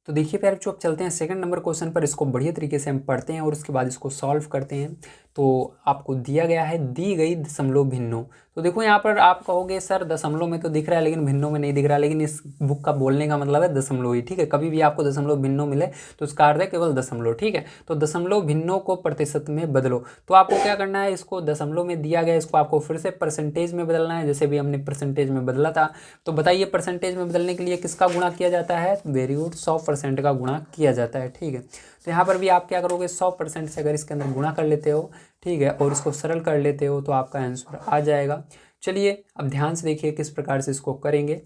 तो देखिए प्यारे बच्चों, अब चलते हैं सेकंड नंबर क्वेश्चन पर। इसको बढ़िया तरीके से हम पढ़ते हैं और उसके बाद इसको सॉल्व करते हैं। तो आपको दिया गया है दी गई दशमलव भिन्नों। तो देखो यहाँ पर आप कहोगे सर दशमलव में तो दिख रहा है लेकिन भिन्नों में नहीं दिख रहा है, लेकिन इस बुक का बोलने का मतलब है दशमलव ही। ठीक है, कभी भी आपको दशमलव भिन्नों मिले तो उसका अर्थ है केवल दशमलव। ठीक है, तो दशमलव भिन्नों को प्रतिशत में बदलो। तो आपको क्या करना है, इसको दशमलव में दिया गया, इसको आपको फिर से परसेंटेज में बदलना है, जैसे भी हमने परसेंटेज में बदला था। तो बताइए परसेंटेज में बदलने के लिए किसका गुणा किया जाता है? वेरी गुड, 100% का गुणा किया जाता है। ठीक है, तो यहाँ पर भी आप क्या करोगे, 100% से अगर इसके अंदर गुणा कर लेते हो, ठीक है, और इसको सरल कर लेते हो तो आपका आंसर आ जाएगा। चलिए अब ध्यान से देखिए किस प्रकार से इसको करेंगे।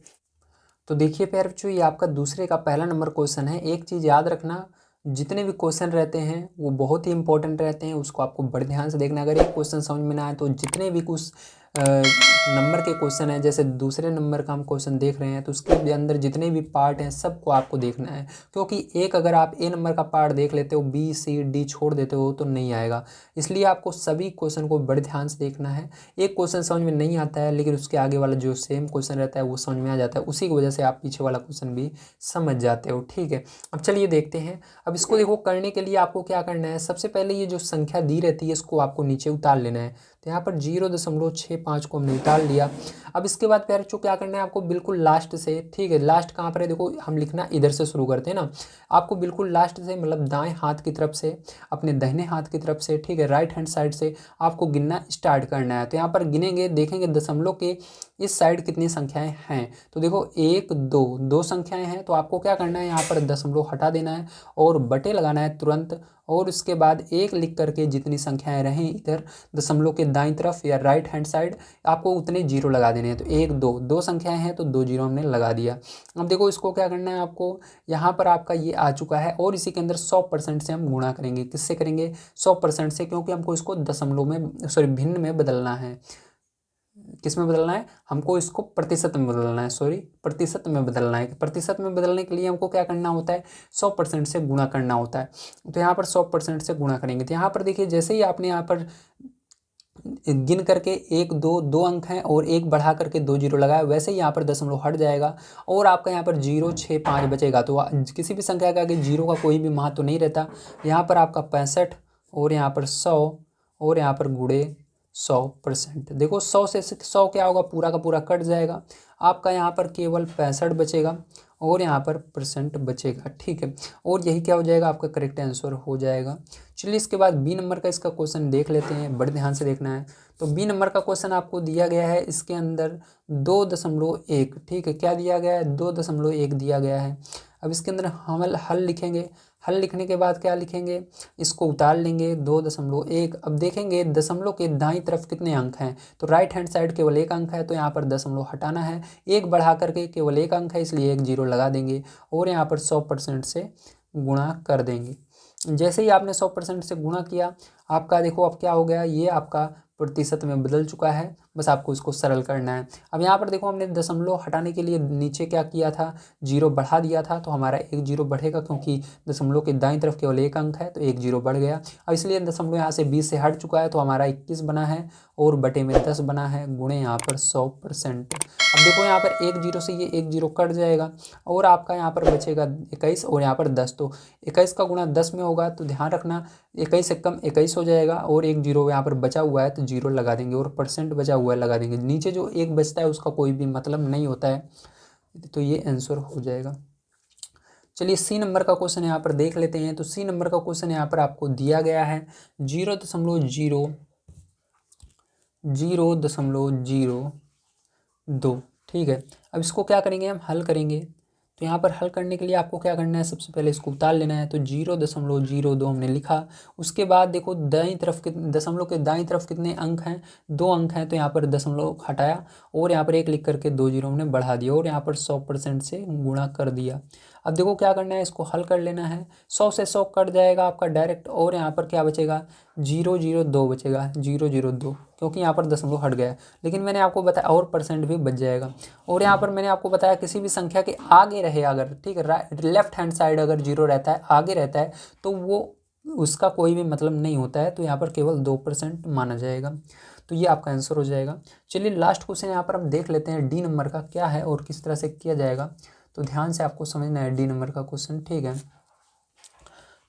तो देखिए प्यारे बच्चों, ये आपका दूसरे का पहला नंबर क्वेश्चन है। एक चीज़ याद रखना, जितने भी क्वेश्चन रहते हैं वो बहुत ही इंपॉर्टेंट रहते हैं, उसको आपको बड़े ध्यान से देखना। अगर एक क्वेश्चन समझ में ना आए तो जितने भी कुछ नंबर के क्वेश्चन हैं, जैसे दूसरे नंबर का हम क्वेश्चन देख रहे हैं, तो उसके अंदर जितने भी पार्ट हैं सबको आपको देखना है। क्योंकि एक अगर आप ए नंबर का पार्ट देख लेते हो, बी सी डी छोड़ देते हो तो नहीं आएगा। इसलिए आपको सभी क्वेश्चन को बड़े ध्यान से देखना है। एक क्वेश्चन समझ में नहीं आता है लेकिन उसके आगे वाला जो सेम क्वेश्चन रहता है वो समझ में आ जाता है, उसी की वजह से आप पीछे वाला क्वेश्चन भी समझ जाते हो। ठीक है, अब चलिए देखते हैं। अब इसको देखो, करने के लिए आपको क्या करना है, सबसे पहले ये जो संख्या दी रहती है इसको आपको नीचे उतार लेना है। तो यहाँ पर 0.65 को हमने उतार लिया। अब इसके बाद प्यारे बच्चों क्या करना है आपको, बिल्कुल लास्ट से, ठीक है, लास्ट कहाँ पर है, देखो हम लिखना इधर से शुरू करते हैं ना। आपको बिल्कुल लास्ट से, मतलब दाएं हाथ की तरफ से, अपने दाहिने हाथ की तरफ से, ठीक है, राइट हैंड साइड से आपको गिनना स्टार्ट करना है। तो यहाँ पर गिनेंगे, देखेंगे दशमलव के इस साइड कितनी संख्याएं हैं। तो देखो 1 2 दो संख्याएं हैं, तो आपको क्या करना है, यहाँ पर दशमलव हटा देना है और बटे लगाना है तुरंत। और उसके बाद एक लिख करके जितनी संख्याएं रहें इधर दशमलव के दाईं तरफ या राइट हैंड साइड, आपको उतने जीरो लगा देने हैं। तो 1 2 दो संख्याएं हैं तो 2 जीरो हमने लगा दिया। अब देखो इसको क्या करना है आपको, यहाँ पर आपका ये आ चुका है और इसी के अंदर 100% से हम गुणा करेंगे। किससे करेंगे? 100% से, क्योंकि हमको इसको दशमलव में, सॉरी, भिन्न में बदलना है। किस में बदलना है? हमको इसको प्रतिशत में बदलना है, सॉरी, प्रतिशत में बदलना है। प्रतिशत में बदलने के लिए हमको क्या करना होता है, 100% से गुणा करना होता है। तो यहाँ पर 100% से गुणा करेंगे। तो यहाँ पर देखिए, जैसे ही आपने यहाँ पर गिन करके 1 2 दो अंक हैं और एक बढ़ा करके 2 जीरो लगाया, वैसे ही यहाँ पर दशमलव हट जाएगा और आपका यहाँ पर 065 बचेगा। तो किसी भी संख्या का आगे जीरो का कोई भी महत्व नहीं रहता। यहाँ पर आपका 65 और यहाँ पर 100 और यहाँ पर गुणे 100%। देखो 100 से 100 क्या होगा, पूरा का पूरा कट जाएगा। आपका यहाँ पर केवल 65 बचेगा और यहाँ पर परसेंट बचेगा। ठीक है, और यही क्या हो जाएगा, आपका करेक्ट आंसर हो जाएगा। चलिए इसके बाद बी नंबर का इसका क्वेश्चन देख लेते हैं, बड़े ध्यान से देखना है। तो बी नंबर का क्वेश्चन आपको दिया गया है, इसके अंदर 2.1, ठीक है, क्या दिया गया है, 2.1 दिया गया है। अब इसके अंदर हम हल लिखेंगे। हल लिखने के बाद क्या लिखेंगे, इसको उतार लेंगे 2.1। अब देखेंगे दशमलव के दाईं तरफ कितने अंक हैं, तो राइट हैंड साइड केवल एक अंक है, तो यहाँ पर दशमलव हटाना है। एक बढ़ा करके केवल एक अंक है, इसलिए एक जीरो लगा देंगे और यहाँ पर 100% से गुणा कर देंगे। जैसे ही आपने 100% से गुणा किया, आपका देखो अब क्या हो गया, ये आपका प्रतिशत में बदल चुका है। बस आपको इसको सरल करना है। अब यहाँ पर देखो, हमने दशमलव हटाने के लिए नीचे क्या किया था, जीरो बढ़ा दिया था, तो हमारा एक जीरो बढ़ेगा, क्योंकि दशमलव के दाईं तरफ केवल एक अंक है तो एक जीरो बढ़ गया। अब इसलिए दशमलव यहाँ से 20 से हट चुका है, तो हमारा 21 बना है और बटे में 10 बना है, गुणे यहाँ पर 100%। अब देखो यहाँ पर एक जीरो से ये एक जीरो कट जाएगा और आपका यहाँ पर बचेगा 21 और यहाँ पर 10। तो 21 का गुणा 10 में होगा, तो ध्यान रखना 21 से कम 21 हो जाएगा और एक जीरो यहाँ पर बचा हुआ है तो जीरो लगा देंगे और परसेंट बचा हुआ है लगा देंगे। नीचे जो एक बचता है उसका कोई भी मतलब नहीं होता है, तो ये आंसर हो जाएगा। चलिए सी नंबर का क्वेश्चन यहाँ पर देख लेते हैं। तो सी नंबर का क्वेश्चन यहाँ पर आपको दिया गया है 0.002, ठीक है। अब इसको क्या करेंगे, हम हल करेंगे। तो यहाँ पर हल करने के लिए आपको क्या करना है, सबसे पहले इसको उतार लेना है। तो 0.02 हमने लिखा। उसके बाद देखो दाईं तरफ दशमलव के दाईं तरफ कितने अंक हैं, 2 अंक हैं, तो यहाँ पर दशमलव हटाया और यहाँ पर एक लिख करके 2 जीरो हमने बढ़ा दिया और यहाँ पर 100% से गुणा कर दिया। अब देखो क्या करना है, इसको हल कर लेना है। 100 से 100 कट जाएगा आपका डायरेक्ट और यहाँ पर क्या बचेगा, 002 बचेगा, 002, क्योंकि यहाँ पर दशमलव हट गया। लेकिन मैंने आपको बताया और परसेंट भी बच जाएगा। और यहाँ पर मैंने आपको बताया किसी भी संख्या के आगे रहे अगर, ठीक है, लेफ्ट हैंड साइड अगर जीरो रहता है, आगे रहता है, तो वो उसका कोई भी मतलब नहीं होता है, तो यहाँ पर केवल 2% माना जाएगा। तो ये आपका आंसर हो जाएगा। चलिए लास्ट क्वेश्चन यहाँ पर हम देख लेते हैं डी नंबर का क्या है और किस तरह से किया जाएगा। तो ध्यान से आपको समझना है डी नंबर का क्वेश्चन, ठीक है।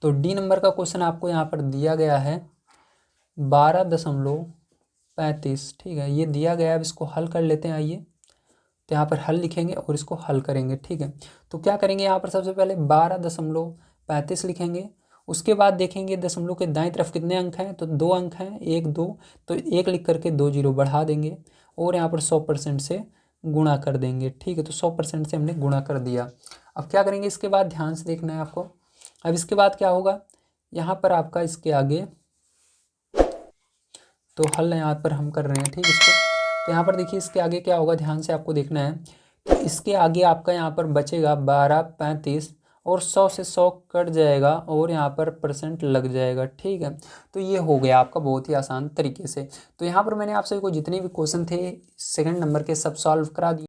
तो डी नंबर का क्वेश्चन आपको यहाँ पर दिया गया है 12.35, ठीक है, ये दिया गया है। अब इसको हल कर लेते हैं, आइए। तो यहाँ पर हल लिखेंगे और इसको हल करेंगे, ठीक है। तो क्या करेंगे, यहाँ पर सबसे पहले 12.35 लिखेंगे। उसके बाद देखेंगे दशमलव के दाईं तरफ कितने अंक हैं, तो 2 अंक हैं, 1 2, तो 1 लिख करके 2 जीरो बढ़ा देंगे और यहाँ पर 100% से गुणा कर देंगे, ठीक है। तो 100% से हमने गुणा कर दिया। अब क्या करेंगे, इसके बाद ध्यान से देखना है आपको। अब इसके बाद क्या होगा, यहाँ पर आपका इसके आगे, तो हल यहाँ पर हम कर रहे हैं, ठीक, इसको। तो यहाँ पर देखिए इसके आगे क्या होगा, ध्यान से आपको देखना है। तो इसके आगे आपका यहाँ पर बचेगा 12.35 और 100 से 100 कट जाएगा और यहाँ पर परसेंट लग जाएगा, ठीक है। तो ये हो गया आपका बहुत ही आसान तरीके से। तो यहाँ पर मैंने आपसे को जितने भी क्वेश्चन थे सेकंड नंबर के सब सॉल्व करा दिए।